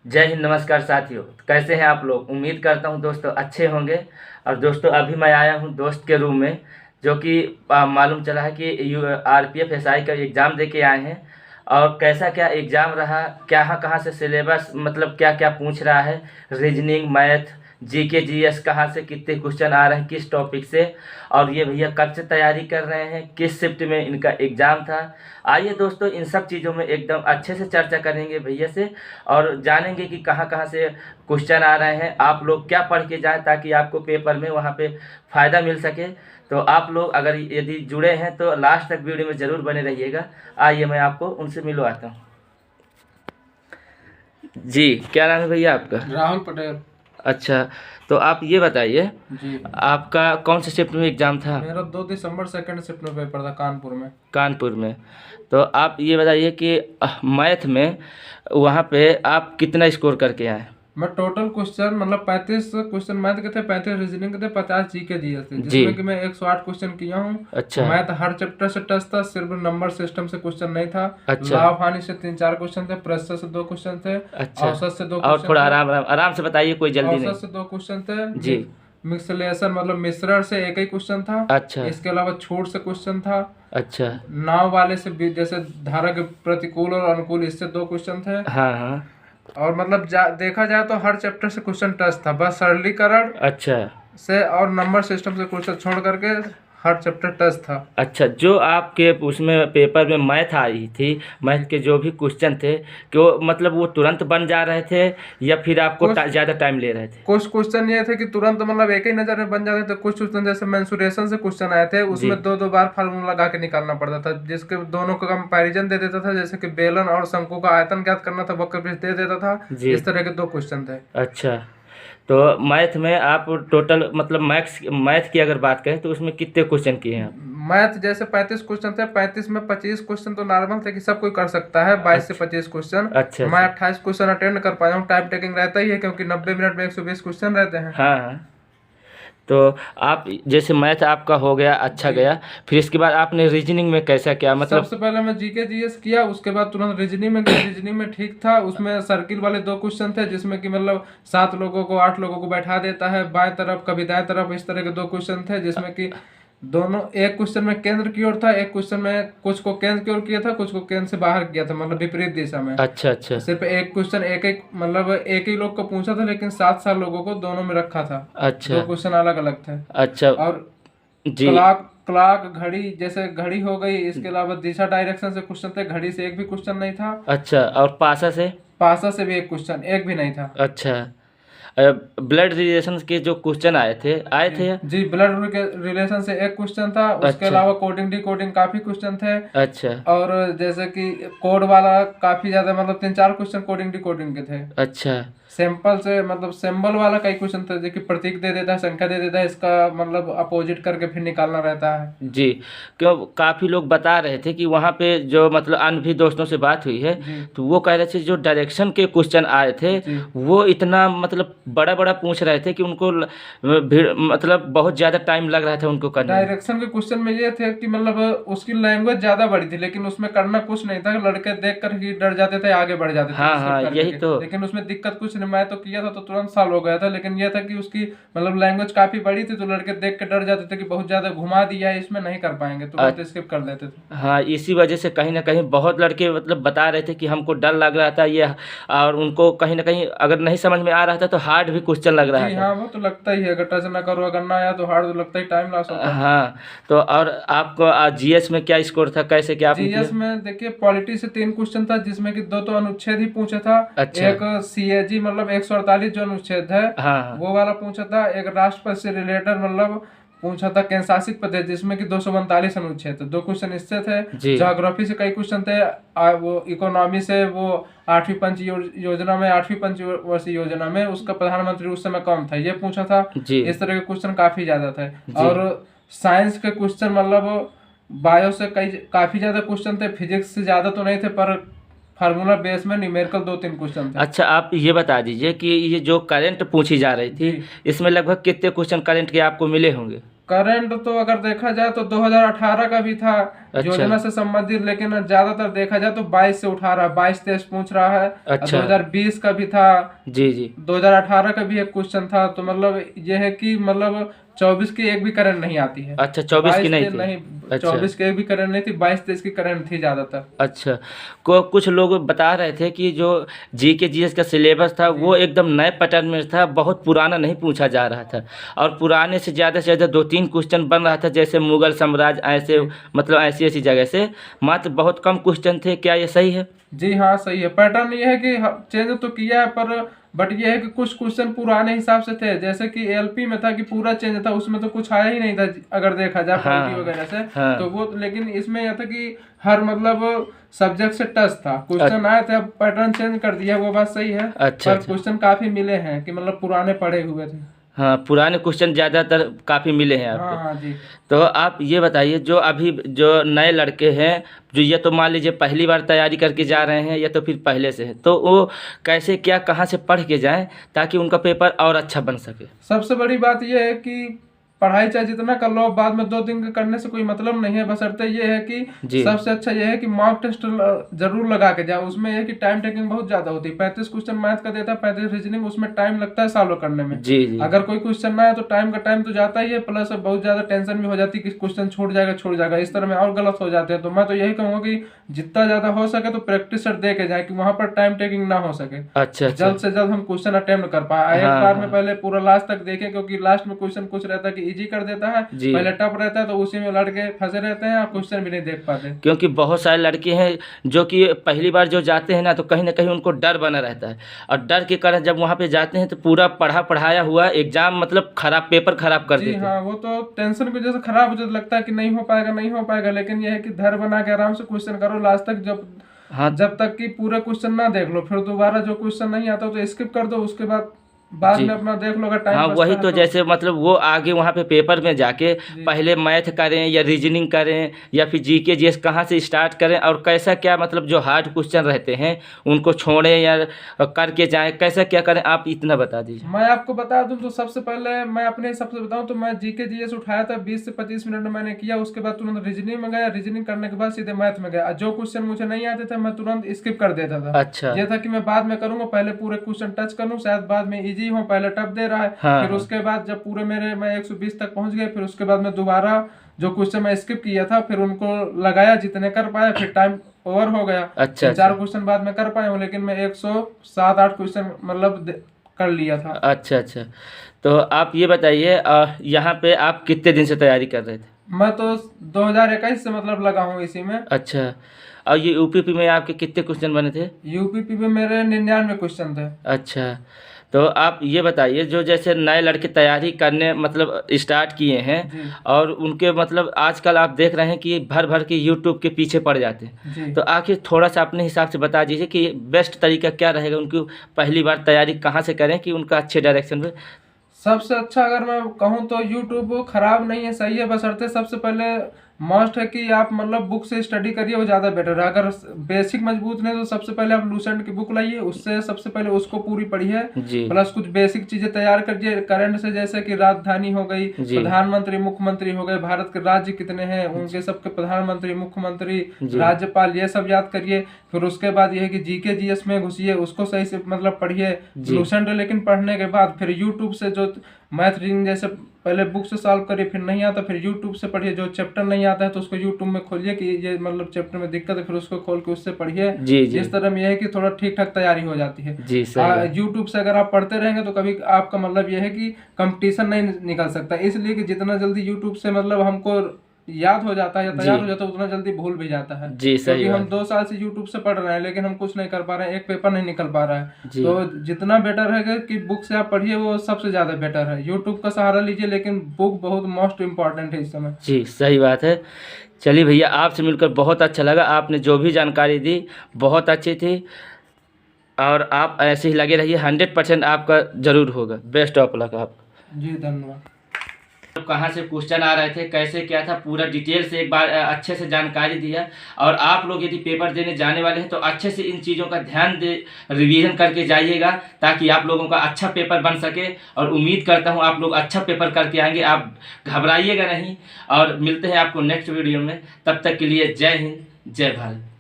जय हिंद। नमस्कार साथियों, कैसे हैं आप लोग। उम्मीद करता हूं दोस्तों अच्छे होंगे। और दोस्तों अभी मैं आया हूं दोस्त के रूम में, जो कि मालूम चला है कि आरपीएफ एसआई का एग्ज़ाम दे के आए हैं। और कैसा क्या एग्ज़ाम रहा, कहाँ कहाँ से सिलेबस मतलब क्या क्या पूछ रहा है, रीजनिंग, मैथ, जीके जीएस कहाँ से कितने क्वेश्चन आ रहे हैं, किस टॉपिक से, और ये भैया कब से तैयारी कर रहे हैं, किस शिफ्ट में इनका एग्ज़ाम था। आइए दोस्तों इन सब चीज़ों में एकदम अच्छे से चर्चा करेंगे भैया से, और जानेंगे कि कहाँ कहाँ से क्वेश्चन आ रहे हैं, आप लोग क्या पढ़ के जाएं ताकि आपको पेपर में वहाँ पे फ़ायदा मिल सके। तो आप लोग अगर यदि जुड़े हैं तो लास्ट तक वीडियो में ज़रूर बने रहिएगा। आइए मैं आपको उनसे मिलवाता हूँ। जी, क्या नाम है भैया आपका। राहुल पटेल। अच्छा, तो आप ये बताइए, जी, आपका कौन से शिफ्ट में एग्ज़ाम था। मेरा 2 दिसंबर सेकंड शिफ्ट में पेपर था कानपुर में। कानपुर में। तो आप ये बताइए कि मैथ में वहाँ पे आप कितना स्कोर करके आए। मैं टोटल क्वेश्चन मतलब 35 क्वेश्चन मैथ के थे, 35 रीजनिंग के थे, 50 जीके जीएस थे, जी। जिसमें कि मैं 108 क्वेश्चन किया हूँ। अच्छा। मैथ हर चैप्टर से टच था, सिर्फ नंबर सिस्टम से क्वेश्चन नहीं था। अच्छा। लाभ हानि से 3-4 क्वेश्चन थे, प्रश्न से 2 क्वेश्चन थे, अच्छा। औसत से 2 और क्वेश्चन थोड़ा थे। आराम आराम आराम से बताइए, कोई जल्दी नहीं। औसत से 2 क्वेश्चन थे। जी। मिक्सलेशन मतलब मिश्रण से एक ही क्वेश्चन था। अच्छा। इसके अलावा छूट से क्वेश्चन था। अच्छा। नाव वाले से भी, जैसे धारा के प्रतिकूल और अनुकूल, इससे 2 क्वेश्चन थे। हाँ हाँ। और मतलब देखा जाए तो हर चैप्टर से क्वेश्चन टच था, बस सरलीकरण अच्छा। से और नंबर सिस्टम से क्वेश्चन छोड़ करके हर चैप्टर टच था। अच्छा, जो आपके उसमें पेपर में मैथ आई थी, मैथ के जो भी क्वेश्चन थे, कि वो मतलब वो तुरंत बन जा रहे थे या फिर आपको कुछ ज़्यादा टाइम ले रहे थे। कुछ क्वेश्चन ये थे कि तुरंत मतलब एक ही नजर में बन जाते थे। कुछ क्वेश्चन जैसे मेंसुरेशन से क्वेश्चन आए थे, जी। उसमें 2-2 बार फार्मूला लगा के निकालना पड़ता था, जिसके दोनों का कंपैरिजन दे देता था। जैसे कि बेलन और शंकु का आयतन ज्ञात करना था, वक्र भी दे देता था। जी। इस तरह के 2 क्वेश्चन थे। अच्छा, तो मैथ में आप टोटल मतलब मैथ की अगर बात करें तो उसमें कितने क्वेश्चन किए हैं आप। मैथ जैसे 35 क्वेश्चन थे, 35 में 25 क्वेश्चन तो नॉर्मल थे कि सब कोई कर सकता है, 22 से अच्छा। 25 क्वेश्चन। अच्छा। मैं अच्छा। 28 क्वेश्चन अटेंड कर पाया हूँ। टाइम टेकिंग रहता ही है, क्योंकि 90 मिनट में 120 क्वेश्चन रहते हैं। हाँ हाँ। तो आप जैसे मैथ आपका हो गया, अच्छा जी। गया, फिर इसके बाद आपने रीजनिंग में कैसा क्या मतलब। सबसे पहले मैं जीके जीएस किया, उसके बाद तुरंत रीजनिंग में गया। रीजनिंग में ठीक था, उसमें सर्किल वाले 2 क्वेश्चन थे, जिसमें कि मतलब 7 लोगों को 8 लोगों को बैठा देता है, बाएं तरफ कभी दाएं तरफ, इस तरह के 2 क्वेश्चन थे, जिसमें कि दोनों, एक क्वेश्चन में केंद्र की ओर था, एक क्वेश्चन में कुछ को केंद्र की ओर किया था, कुछ को केंद्र से बाहर किया था, मतलब विपरीत दिशा में। अच्छा। अच्छा। सिर्फ एक क्वेश्चन एक मतलब एक ही लोग को पूछा था, लेकिन 7-7 लोगों को दोनों में रखा था। अच्छा। 2 क्वेश्चन अलग अलग थे। अच्छा। और जी। क्लॉक क्लॉक घड़ी, जैसे घड़ी हो गई, इसके अलावा दिशा डायरेक्शन से क्वेश्चन थे, घड़ी से एक भी क्वेश्चन नहीं था। अच्छा, और पासा से। पासा से भी एक क्वेश्चन, एक भी नहीं था। अच्छा, ब्लड रिलेशन के जो क्वेश्चन आए जी थे। जी, ब्लड के रिलेशन से एक क्वेश्चन था। उसके अच्छा। अलावा कोडिंग डिकोडिंग काफी क्वेश्चन थे। अच्छा। और जैसे कि कोड वाला काफी ज्यादा, मतलब 3-4 क्वेश्चन कोडिंग डिकोडिंग के थे। अच्छा। सिंपल से मतलब सिंबल वाला कई क्वेश्चन था, जो कि प्रतीक दे देता है, संख्या दे देता है, इसका मतलब अपोजिट करके फिर निकालना रहता है। जी, क्यों काफ़ी लोग बता रहे थे कि वहाँ पे जो मतलब अन्य भी दोस्तों से बात हुई है, जी तो वो कह रहे थे जो डायरेक्शन के क्वेश्चन आए थे, जी वो इतना मतलब बड़ा बड़ा पूछ रहे थे कि उनको भीड़ मतलब बहुत ज़्यादा टाइम लग रहा था उनको करने में। डायरेक्शन के क्वेश्चन में ये थे कि मतलब उसकी लैंग्वेज ज्यादा बड़ी थी, लेकिन उसमें करना कुछ नहीं था। लड़के देख कर ही डर जाते थे, आगे बढ़ जाते थे हाँ स्किप हाँ, कर यही करके। तो। लेकिन उसमें दिक्कत कुछ नहीं, मैं तो किया था तो तुरंत सॉल्व हो गया था। लेकिन ये था कि उसकी मतलब लैंग्वेज काफी बड़ी थी, तो लड़के देख के डर जाते थे कि बहुत ज्यादा घुमा दिया है, इसमें नहीं कर पाएंगे, तुरंत स्किप कर देते थे। हाँ, इसी वजह से कहीं ना कहीं बहुत लड़के मतलब बता रहे थे कि हमको डर लग रहा था ये, और उनको कहीं ना कहीं अगर नहीं समझ में आ रहा था तो हार्ड भी क्वेश्चन लग रहा जी था। हाँ, वो तो लगता ही है, अगर टच ना करो, अगर ना आया तो हार्ड तो लगता ही, टाइम लॉस होता है। हाँ, तो और आपको जीएस में क्या स्कोर था, कैसे क्या आप निकले। जीएस में देखिए, पॉलिटी से 3 क्वेश्चन था, जिसमें कि 2 तो अनुच्छेद ही पूछा था। अच्छा। एक सीएजी मतलब 148 जो अनुच्छेद है, हाँ हाँ। वो वाला पूछा था। एक राष्ट्रपति से रिलेटेड मतलब पूछा था, केंद्र शासित प्रदेश, जिसमें कि 242 अनुच्छेद थे। 2 क्वेश्चन इससे थे। जी। ज्योग्राफी से कई क्वेश्चन थे। वो इकोनॉमी से, वो 8वीं पंच योजना में, 8वीं पंचवर्षीय योजना में उसका प्रधानमंत्री उस समय कौन था, ये पूछा था। जी। इस तरह के क्वेश्चन काफी ज्यादा थे। जी। और साइंस के क्वेश्चन मतलब बायो से कई काफी ज्यादा क्वेश्चन थे। फिजिक्स से ज्यादा तो नहीं थे, पर फार्मूला बेस में न्यूमेरिकल 2-3 क्वेश्चन थे। अच्छा, आप ये बता दीजिए कि ये जो करंट पूछी जा रही थी, जी इसमें लगभग कितने क्वेश्चन करंट के आपको मिले होंगे। करंट तो अगर देखा जाए तो 2018 का भी था अच्छा। योजना से संबंधित, लेकिन ज्यादातर देखा जाए तो 22 से उठा रहा है, 22-23 पूछ रहा है। अच्छा। 2020 का भी था, जी जी। 2018 का भी एक क्वेश्चन था। तो मतलब ये है कि मतलब 24 की एक भी करंट नहीं आती है। अच्छा, 24 की नहीं 22 थी। नहीं, अच्छा 24 की एक भी करंट नहीं थी, 22-23 की करंट थी ज्यादातर। अच्छा। कुछ लोग बता रहे थे कि जो जीके जीएस का सिलेबस था जी वो एकदम नए पैटर्न में था, बहुत पुराना नहीं पूछा जा रहा था, और पुराने से ज़्यादा 2-3 क्वेश्चन बन रहा था, जैसे मुगल साम्राज्य ऐसे, जी मतलब ऐसी ऐसी जगह से मात्र बहुत कम क्वेश्चन थे। क्या ये सही है? जी हाँ सही है। पैटर्न ये है कि चेंज तो किया है, पर बट ये है कि कुछ क्वेश्चन पुराने हिसाब से थे। जैसे कि एलपी में था कि पूरा चेंज था, उसमें तो कुछ आया ही नहीं था अगर देखा जाए पॉलिटी हाँ वगैरह से। तो हाँ। वो लेकिन इसमें यह था कि हर मतलब सब्जेक्ट से टच था, क्वेश्चन आए थे। अब पैटर्न चेंज कर दिया, वो बात सही है। अच्छा पर अच्छा। क्वेश्चन काफी मिले हैं कि मतलब पुराने पढ़े हुए थे। हाँ, पुराने क्वेश्चन ज़्यादातर काफ़ी मिले हैं हाँ आपको। हाँ जी। तो आप ये बताइए, जो अभी जो नए लड़के हैं, जो ये तो मान लीजिए पहली बार तैयारी करके जा जी रहे हैं या तो फिर पहले से है, तो वो कैसे क्या कहाँ से पढ़ के जाएं ताकि उनका पेपर और अच्छा बन सके? सबसे बड़ी बात यह है कि पढ़ाई चाहे जितना कर लो, बाद में 2 दिन के करने से कोई मतलब नहीं है। बशर्ते ये है कि जी सबसे अच्छा ये है कि मॉक टेस्ट जरूर लगा के जाओ। उसमें यह है कि टाइम टेकिंग बहुत ज्यादा होती है। 35 क्वेश्चन मैथ का देता है, 35 रीजनिंग, उसमें टाइम लगता है सॉल्व करने में। जी जी। अगर कोई क्वेश्चन ना है तो टाइम का टाइम तो जाता ही है, प्लस बहुत ज्यादा टेंशन भी हो जाती है कि क्वेश्चन छूट जाएगा, इस तरह में और गलत हो जाते हैं। तो मैं तो यही कहूंगा कि जितना ज्यादा हो सके तो प्रैक्टिस सेट दे के जाए, कि वहां पर टाइम टेकिंग ना हो सके। अच्छा अच्छा। जल्द से जल्द हम क्वेश्चन अटेम्प्ट कर पाए, एक हाँ बार में हाँ। पहले पूरा लास्ट तक देखें, क्योंकि लास्ट में क्वेश्चन कुछ रहता है कि इजी कर देता है, जी। पहले टफ रहता है, तो उसी में लड़के फंसे रहते हैं और क्वेश्चन भी नहीं देख पाते। क्योंकि बहुत सारे लड़के हैं जो कि पहली बार जो जाते हैं ना, तो कहीं ना कहीं उनको डर बना रहता है, और डर के कारण जब वहाँ पे जाते हैं तो पूरा पढ़ाया हुआ एग्जाम मतलब खराब, पेपर खराब कर जी देते हैं। हाँ, वो तो टेंशन की वजह से खराब हो जाता, लगता है कि नहीं हो पाएगा नहीं हो पाएगा। लेकिन यह है कि धैर्य बना के आराम से क्वेश्चन करो लास्ट तक, हाँ जब तक कि पूरे क्वेश्चन ना देख लो। फिर दोबारा जो क्वेश्चन नहीं आता तो स्किप कर दो, उसके बाद जी। में अपना देख लो, अगर टाइम हाँ, बचता वही है तो, तो। जैसे मतलब वो आगे वहाँ पे पेपर में जाके जी पहले मैथ करें या रीजनिंग करें या फिर जीके जीएस कहाँ से स्टार्ट करें, और कैसा क्या मतलब जो हार्ड क्वेश्चन रहते हैं उनको छोड़ें या करके जाएं, कैसा क्या करें, आप इतना बता दीजिए। मैं आपको बता दूं तो सबसे पहले मैं अपने हिसाब से बताऊं तो मैं जीके जीएस उठाया था, 20 से 25 मिनट में मैंने किया। उसके बाद तुरंत रीजनिंग में गया, रीजनिंग करने के बाद सीधे मैथ में गया। जो क्वेश्चन मुझे नहीं आते थे मैं तुरंत स्किप कर देता था। अच्छा। ये था कि मैं बाद में करूंगा, पहले पूरे क्वेश्चन टच करूं, शायद बाद में इजी हो, पहले टफ दे रहा है। हाँ फिर हाँ। उसके बाद जब पूरे मेरे मैं 120 तक पहुंच गए, फिर उसके बाद मैं दोबारा जो क्वेश्चन मैं स्किप किया था फिर उनको लगाया, जितने कर पाया, फिर टाइम ओवर हो गया। अच्छा 3-4 अच्छा। क्वेश्चन बाद में कर पाया हूँ, लेकिन मैं 107-8 क्वेश्चन मतलब कर लिया था। अच्छा अच्छा। तो आप ये बताइए, यहाँ पे आप कितने दिन से तैयारी कर रहे थे? मैं तो 2021 से मतलब लगा हूँ इसी में। अच्छा। और ये यूपीपी में आपके कितने क्वेश्चन बने थे? यूपीपी में मेरे 99 क्वेश्चन थे। अच्छा। तो आप ये बताइए, जो जैसे नए लड़के तैयारी करने मतलब स्टार्ट किए हैं, जी और उनके मतलब आजकल आप देख रहे हैं कि भर भर के यूट्यूब के पीछे पड़ जाते हैं, जी। तो आखिर थोड़ा सा अपने हिसाब से बता दीजिए कि बेस्ट तरीका क्या रहेगा, उनकी पहली बार तैयारी कहाँ से करें कि उनका अच्छे डायरेक्शन में। सबसे अच्छा अगर मैं कहूँ तो यूट्यूब खराब नहीं है, सही है। बशर्ते सबसे पहले मस्ट है कि आप मतलब बुक से स्टडी करिए, वो ज़्यादा बेटर है। अगर बेसिक मजबूत नहीं तो सबसे पहले आप लूसेंट की बुक लाइए, उससे सबसे पहले उसको पूरी पढ़िए। जी प्लस कुछ बेसिक चीज़ें तैयार करिए करंट से, जैसे कि राजधानी हो गई, जी प्रधानमंत्री मुख्यमंत्री हो गए, भारत के राज्य कितने हैं उनके सबके प्रधानमंत्री मुख्यमंत्री जी। राज्यपाल, ये सब याद करिए। फिर उसके बाद ये है कि जीके जीएस में घुसिए, उसको सही से मतलब पढ़िए जी। लूसेंट। लेकिन पढ़ने के बाद फिर यूट्यूब से जो मैथ रीडिंग जैसे पहले बुक से सॉल्व करिए, फिर नहीं आता फिर यूट्यूब से पढ़िए। जो चैप्टर नहीं आता है तो उसको यूट्यूब में खोलिए कि ये मतलब चैप्टर में दिक्कत है, फिर उसको खोल के उससे पढ़िए। जी जी। इस तरह में यह है कि थोड़ा ठीक ठाक तैयारी हो जाती है। जी सही बात। यूट्यूब से अगर आप पढ़ते रहेंगे तो कभी आपका मतलब यह है कि कंपटीशन नहीं निकल सकता। इसलिए कि जितना जल्दी यूट्यूब से मतलब हमको याद हो जाता है या तैयार जी हो जाता है, उतना जल्दी भूल भी जाता है। जी सही क्योंकि हम बात। 2 साल से यूट्यूब से पढ़ रहे हैं लेकिन हम कुछ नहीं कर पा रहे हैं, एक पेपर नहीं निकल पा रहा है। जी तो जितना बेटर है कि बुक से आप पढ़िए, वो सबसे ज्यादा बेटर है। यूट्यूब का सहारा लीजिए, लेकिन बुक बहुत मोस्ट इम्पॉर्टेंट है इस समय। जी सही बात है। चलिए भैया, आपसे मिलकर बहुत अच्छा लगा, आपने जो भी जानकारी दी बहुत अच्छी थी, और आप ऐसे ही लगे रहिए, 100% आपका ज़रूर होगा। बेस्ट ऑफ लक आप। जी धन्यवाद। कहाँ से क्वेश्चन आ रहे थे, कैसे क्या था, पूरा डिटेल से एक बार अच्छे से जानकारी दिया। और आप लोग यदि पेपर देने जाने वाले हैं तो अच्छे से इन चीज़ों का ध्यान दे, रिवीजन करके जाइएगा, ताकि आप लोगों का अच्छा पेपर बन सके। और उम्मीद करता हूँ आप लोग अच्छा पेपर करके आएंगे, आप घबराइएगा नहीं। और मिलते हैं आपको नेक्स्ट वीडियो में, तब तक के लिए जय हिंद, जय भारत।